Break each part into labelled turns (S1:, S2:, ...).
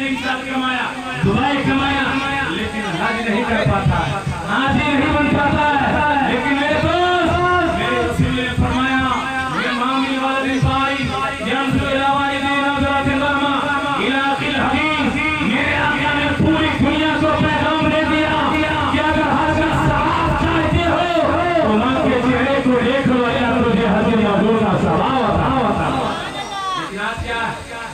S1: साल कमाया, दुबई कमाया, लेकिन हज नहीं कर पाता है, हाजी नहीं बन पाता है। लेकिन मेरे दोस्त, मेरे रसूल ने फरमाया, ये मामी वाले भाई, मेरे आका ने पूरी दुनिया को पैगाम दे दिया कि अगर हज का सवाब चाहते हो तो मां के चेहरे को देख लो, या तुझे हज मबरूर का सवाब आता। लेकिन आज क्या,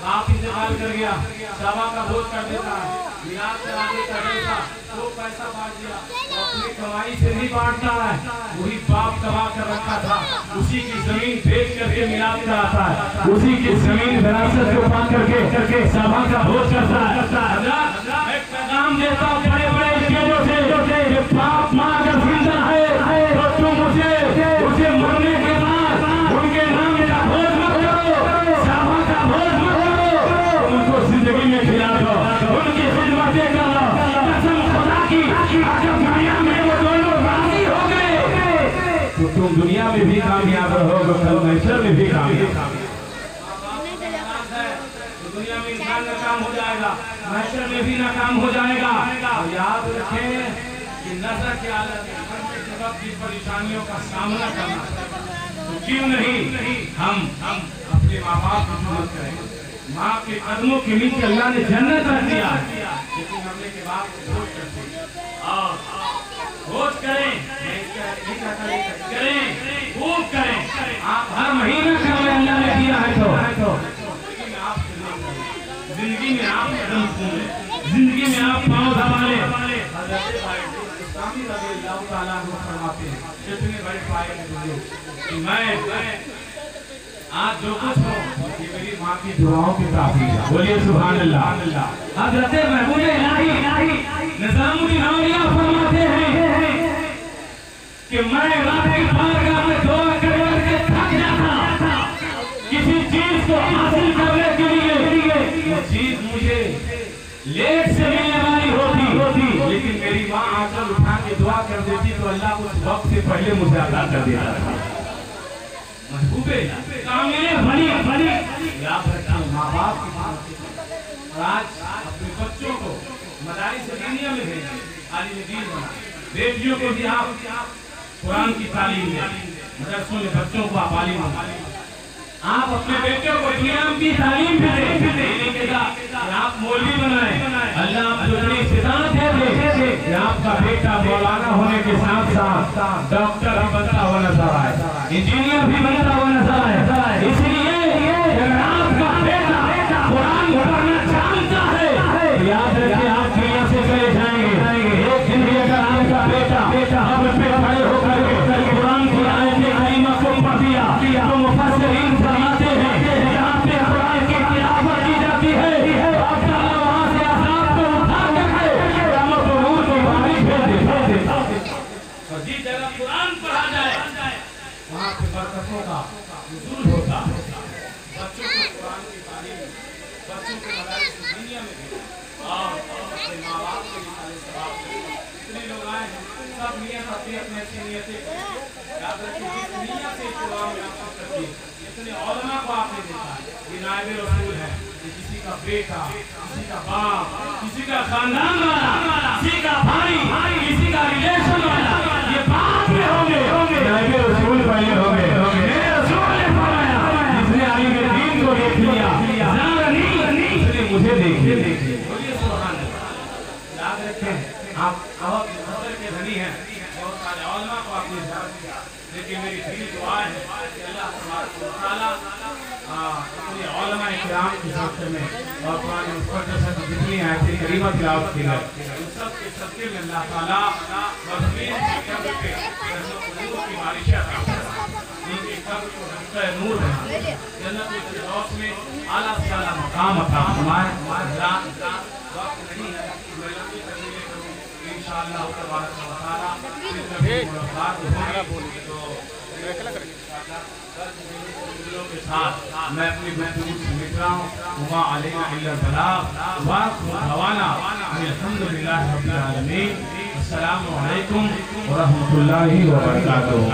S1: बाप इंतकाल कर गया, सवा का बोझ कर देता है, मिलाद कराने का पैसा, तो पैसा बांट दिया, अपनी कमाई से नहीं बांटता है, वही बाप कमा कर रखा था, उसी की जमीन बेच करके मिलाद कराता है, उसी की जमीन विरासत को पा करके सभा का बोझ करता है। एक पैगाम देता हूं बड़े बड़े स्टेजों से, बाप माँ अगर जिंदा है तो तुम उसे मरने के बाद उनके नाम का भोज मत करो, सभा का भोज मत करो, उनको जिंदगी में खिला दो, उनकी खिदमतें करो। कसम खुदा की, अगर दुनिया में वो दोनों राजी हो गए तो तुम दुनिया में भी कामयाब रहोगे, कल महशर में भी कामयाब। दुनिया में इंसान नाकाम हो जाएगा, महशर में भी नाकाम हो जाएगा। और याद रखें कि नजर की हालत में जगह की परेशानियों का सामना करना, तो क्यों नहीं हम अपने माँ बाप की खिदमत करें। माँ के कदमों के नीचे अल्लाह ने जन्नत रख दिया, लेकिन हमने के बाप को भोज करते और भोज करें, करें खूब करें। आप हर महीने करें, अल्लाह ने दिया है तो जिंदगी में आप कदम सुने, जिंदगी में आप पाँव दबाले। फरमाते हैं कितने बड़े पाए मैं आज जो कुछ हूँ ये मेरी माँ की दुआओं की तासीर है। बोलिए सुभान अल्लाह। हज़रत महबूब इलाही निज़ामुद्दीन औलिया फरमाते हैं कि मैं रात की बारगाह में दुआ कर के थक जाता, किसी चीज को हासिल करने के लिए वो चीज मुझे लेट से मिलने वाली होती, लेकिन मेरी माँ आंचल उठा के दुआ कर देती तो अल्लाह उस वक्त से पहले मुझे अता कर देता था। महबूबे कामिले बड़ी याद रखना माँ बाप की। और आज अपने बच्चों को मदारिस दीनिया में भेजें, आलिम दीन बना। बेटियों को भी आप कुरान की तालीम दें, मदरसों में बच्चों को आप आलिम बनाएं। आप अपने बेटों को इस्लाम की तालीम भी दें, आप मौलवी बनाएं। अल्लाह आपको इतनी इस्तिताअत दे कि आपका बेटा मौलाना होने के साथ साथ डॉक्टर भी बनता हुआ नजर आए, इंजीनियर भी बनता हुआ नजर आए। इसलिए अगर आपका बेटा कुरान पढ़ना जानता है, याद रखिए आप दुनिया से चले जाएंगे। एक दिन भी अगर आपका बेटा अब पे खड़े होकर कुरान की आयत करीमा को पढ़ दिया तो मुफस्सिरीन फरमाते हैं जहाँ पे कुरान की तिलावत की जाती है, अल्लाह वहाँ से अज़ाब को उठा करके क़यामत और नूर की वादी भेज देता। और जिस जगह कुरान पढ़ा जाए वहाँ पे बरकतों का नुज़ूल होता है। बच्चों को कुरान की तालीम, बच्चों को मदारिस दुनिया में भी और अपने माँ बाप के लिए सवाब करें। इतने लोग आए हैं, सब नियत अपनी अच्छी नियतें याद रखिए। जिस नियत से कुरान याद करती है, इतने उलमा को आपने देखा ये नायब रसूल है, किसी का बेटा, किसी का बाप, किसी का खानदान वाला, किसी का भाई, किसी का रिलेशन वाला, ये बाद में होंगे, नायब रसूल पहले होंगे। मेरे रसूल ने फरमाया जिसने आलिम दीन को देख लिया उसने मुझे देख लिया। बोलिए सुभान अल्लाह। याद रखें आप बहुत के धनी हैं, बहुत सारे उलमा को आपने याद किया, लेकिन मेरी दिली दुआ है कि अल्लाह तबारक व तआला अपने उलमा इकराम के साथ में और कुरान मुक़द्दस की जितनी आयतें करीमा तिलावत की गई उन सब के सदक़े में अल्लाह ताला मज़मून के कब्र पे नूर की बारिश अता फरमाए, उनके कब्र को ढकता नूर बना, जन्नत के फिरदौस में आला से आला मकाम अता फरमाए। वक्त नहीं है मैं लंबी तकरीरें करूं, इंशाअल्लाह तबारक व तआला फिर मुलाकात होगी तो के साथ मैं अपनी गुफ्तगू से मिट रहा हूँ। वमा अलैना इल्ला बलाग व दवाना अल्हम्दुलिल्लाहि रब्बिल आलमीन। अस्सलामु अलैकुम व रहमतुल्लाहि व बरकातुहू।